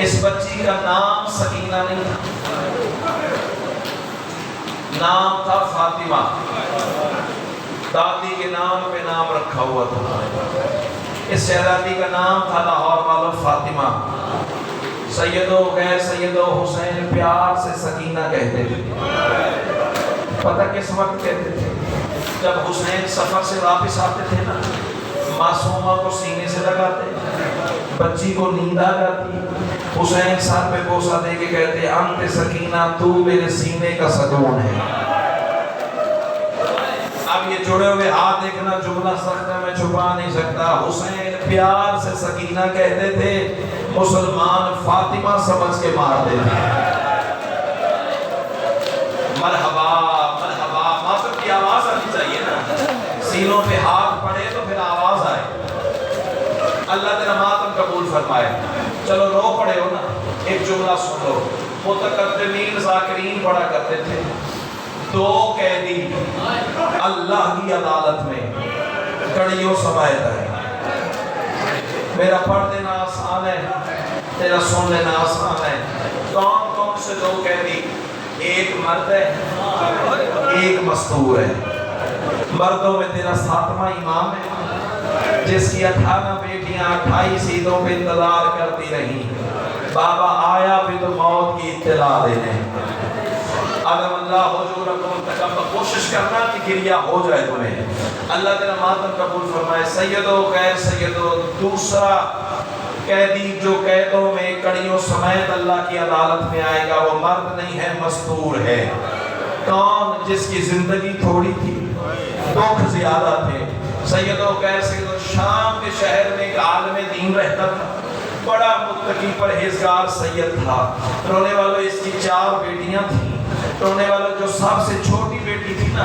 اس بچی کا نام سکینہ نہیں تھا, نام تھا فاطمہ. دادی کے نام پہ نام رکھا ہوا تھا. اس شہزادی کا نام تھا لاہور والوں فاطمہ. سیدو غیر سیدو حسین پیار سے سکینہ کہتے تھے. پتہ کس وقت کہتے تھے؟ جب حسین سفر سے واپس آتے تھے نا, معصومہ کو سینے سے لگاتے, بچی کو نیند آ جاتی, حسین سر پہ بوسہ دے کے کہتے انت سکینہ, تو میرے سینے کا سکون ہے. اب یہ جڑے ہوئے ہاتھ دیکھنا جملہ سخت ہے, میں چھپا نہیں سکتا. حسین پیار سے سکینہ کہتے تھے, مسلمان فاطمہ سمجھ کے مارتے تھے. مرحبا مرحبا, ماتم کی آواز آنی چاہیے نا. سینوں پہ ہاتھ پڑے تو پھر آواز آئے. اللہ تیرا ماتم قبول فرمائے. چلو رو پڑے ہو نا, ایک جملہ سن لو. متقدمین ذاکرین پڑھا کرتے تھے, 2 قیدی اللہ کی عدالت میں کڑیوں سمائے رہے. میرا پڑھ دینا آسان ہے, تیرا سن لینا آسان ہے. کون کون سے 2 قیدی؟ ایک مرد ہے, ایک مستور ہے. مردوں میں تیرا 7واں امام ہے, جس کی 18 بیٹیاں 28 عیدوں پہ انتظار کرتی رہیں. بابا آیا بھی تو موت کی اطلاع دینے. اگر اللہ حضورکم تکبر, کوشش کرنا کہ گریہ ہو جائے تمہیں. اللہ تیرا ماتم قبول فرمائے. سیدو غیر سیدو, دوسرا قیدی جو قیدوں میں کڑیوں سمیت اللہ کی عدالت میں آئے گا, وہ مرد نہیں ہے, مستور ہے. کون؟ جس کی زندگی تھوڑی تھی, دکھ زیادہ تھے. سیدو غیر سیدو, شام کے شہر میں ایک عالم دین رہتا تھا, بڑا متقی پرہیزگار سید تھا. رونے والوں اس کی 4 بیٹیاں تھیں. رونے والوں جو سب سے چھوٹی بیٹی تھی نا,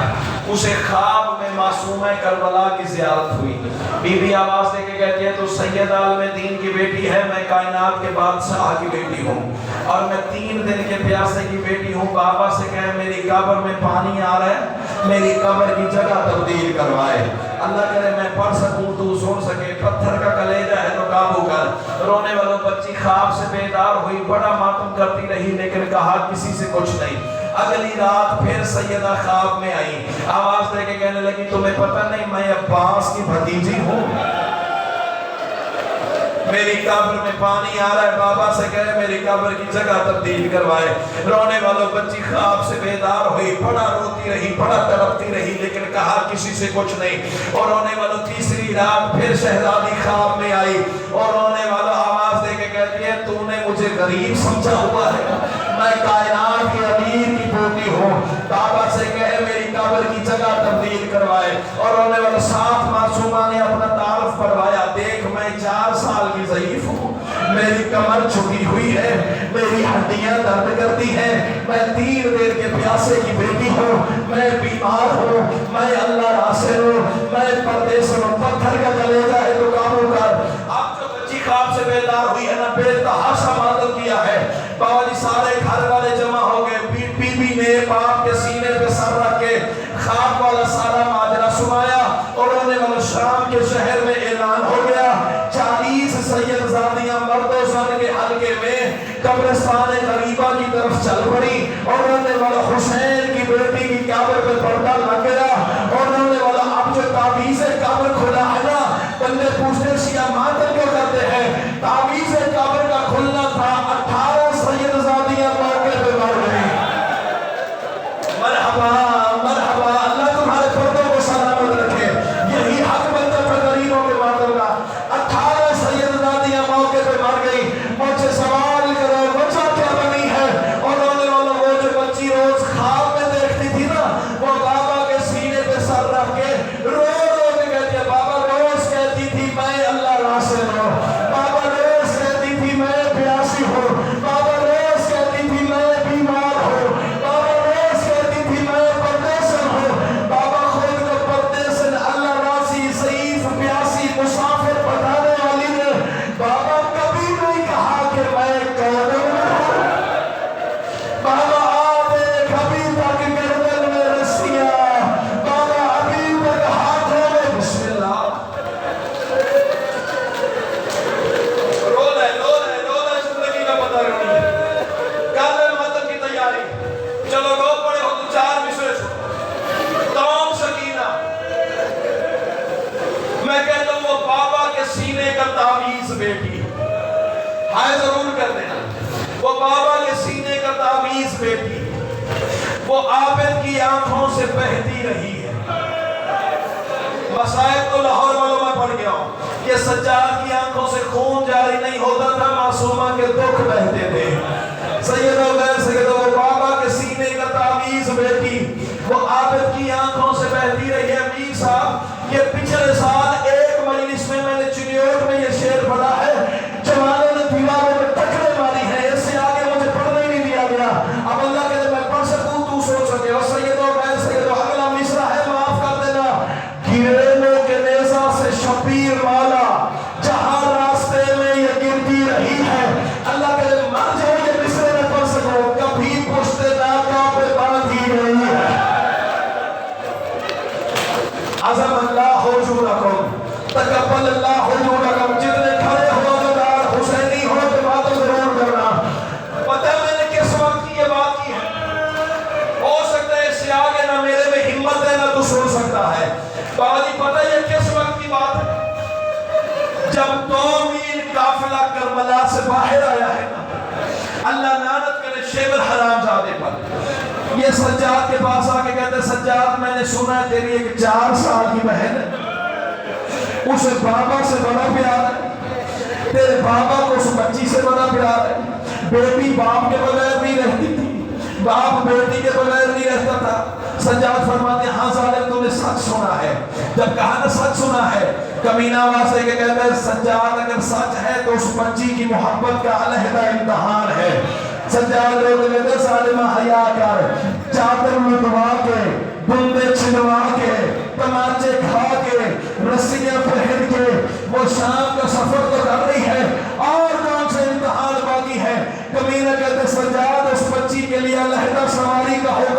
اسے خواب میں معصومہ کربلا کی زیارت ہوئی. بی بی آواز دے کے کہتی ہے, تو سید عالم دین کی بیٹی ہے, میں کائنات کے بادشاہ کی بیٹی ہوں, اور میں 3 دن کے پیاسے کی بیٹی ہوں. بابا سے کہے میری قبر میں پانی آ رہا ہے, میری قبر کی جگہ تبدیل کروائے. اللہ کرے میں پڑھ سکوں, تو سن سکے. پتھر کا کلیجہ ہے تو قابو کر. رونے والوں بچی خواب سے بیدار ہوئی, بڑا ماتم کرتی رہی, لیکن کہا کسی سے کچھ نہیں. اگلی رات پھر سیدہ خواب میں آئی, آواز دے کے کہنے لگی, تمہیں پتہ نہیں میں عباس کی بھتیجی ہوں, میری قبر میں پانی آ رہا ہے. بابا سے کہے میری قبر کی جگہ تبدیل کروائے. رونے والوں بچی خواب سے بیدار ہوئی, بڑا روتی رہی, بڑا تڑپتی رہی, لیکن کہا کسی سے کچھ نہیں. اور رونے والوں تیسری رات پھر شہزادی خواب میں آئی, اور رونے والوں آواز دے کے کہتی ہے, تو نے مجھے غریب سمجھا ہوا ہے, میں کائنات کے امیر کی پوتی ہوں. بابا سے کہے میری قبر کی جگہ تبدیل کروائے. اور رونے والے 7 معصومہ نے اپنا تعارف کروایا, دیکھ میں 4 سال کی ضعیف ہوں, میری کمر چھٹی ہوئی ہے, میری ہڈیاں درد کرتی ہیں, میں 3 دیر کے پیاسے کی بیٹی ہوں, میں بیمار ہوں, میں اللہ راسل ہوں, میں پردیس ہوں. پتھر کا کلیجہ ہے تو قابو کر. اب جو بچی خواب سے بیدار ہوئی ہے نا, بے تحاشا ماتم کیا ہے. بابا جی سارے گھر والے جمع ہو گئے. بی بی نے باپ کے سینے پہ سر رکھ کے خواب والا سارا ماجرا سنایا. اور رونے والے شام کے شہر میں اعلان ہو گیا, 40 سید زادیاں مرد و زن کے حلقے میں قبرستان غریبہ کی طرف چل پڑی. اور رونے والا حسین کی بیٹی کی قبر پہ پردہ لگ گیا. اور رونے والا اب جو تعویذ قبر کھلا ہے نا, بندے پوچھتے شیعہ ماتم کیوں کرتے ہیں, تعویذ قبر کا کھلنا تھا. 18 سید زادیاں موقع پہ مر گئی. دعائیں ضرور کر دینا. وہ بابا کے سینے کا تعویذ بیٹی وہ عابد کی آنکھوں سے بہتی رہی ہے. مسائب تو لاہور والوں میں پڑھ گیا ہوں کہ سجاد کی آنکھوں سے خون جاری نہیں ہوتا تھا, معصومہ کے دکھ بہتے تھے. سید و غیر سید وہ بابا کے سینے کا تعویذ بیٹی وہ عابد کی آنکھوں سے بہتی رہی ہے. میر صاحب یہ پچھلے سال ایک مجلس میں نے چنیوٹ میں یہ شعر پڑھا ہے, جوانوں نے دیواروں میں ٹکرے ماری ہیں, اس سے آگے مجھے پڑھنے ہی نہیں دیا گیا. اب اللہ کے میں پڑھ سکوں تو سوچ سکے. اور سید و غیر سید اگلا مصرع ہے, معاف کر دینا. گریلوں کے نیزہ سے شبیر والا جہاں راستے میں یہ گرتی رہی ہے. اللہ کے لیے مر جائے یہ مصرع میں پڑھ سکو. کبھی پشت ناکا پہ باندھی رہی ہے. عظم اللہ حجورکم تقبل اللہ حجورکم. جتنے کھڑے ہو دار حسینی ہو کے باتوں ضرور کرنا. پتہ ہے میں نے کس وقت کی یہ بات کی ہے؟ ہو سکتا ہے اس سے آگے نہ میرے میں ہمت ہے نہ تو سن سکتا ہے. باجی پتہ ہے یہ کس وقت کی بات ہے؟ جب 2 میل قافلہ کربلا سے باہر آیا ہے نا, اللہ لعنت کرے شیب الحرام زادے پر. یہ سجاد کے پاس آ کے کہتے ہیں سجاد میں نے سنا ہے تیری ایک 4 سال کی بہن ہے, اسے بابا سے بڑا پیار ہے, تیرے بابا کو اس بچی سے بڑا پیار ہے. بیٹی باپ کے بغیر نہیں رہتی تھی, باپ بیٹی کے بغیر نہیں رہتا تھا. سجاد فرماتے ہیں ہاں ظالم تم نے سچ سنا ہے. جب کہا نا سچ سنا ہے, کمینہ واسطے کے کہتے ہیں سجاد اگر سچ ہے تو اس بچی کی محبت کا علیحدہ امتحان ہے. سجاد لوگ کہتے ہیں ظالمہ حیا کر, چادر لٹوا کے, بندے چھنوا کے, تماچے کھا کے, رسیاں پہن کے وہ شام کا سفر تو کر رہی ہے, اور کون سے امتحان باقی ہے. کمینہ کہتے ہیں سجاد اس بچی کے لیے علیحدہ سواری کا حکم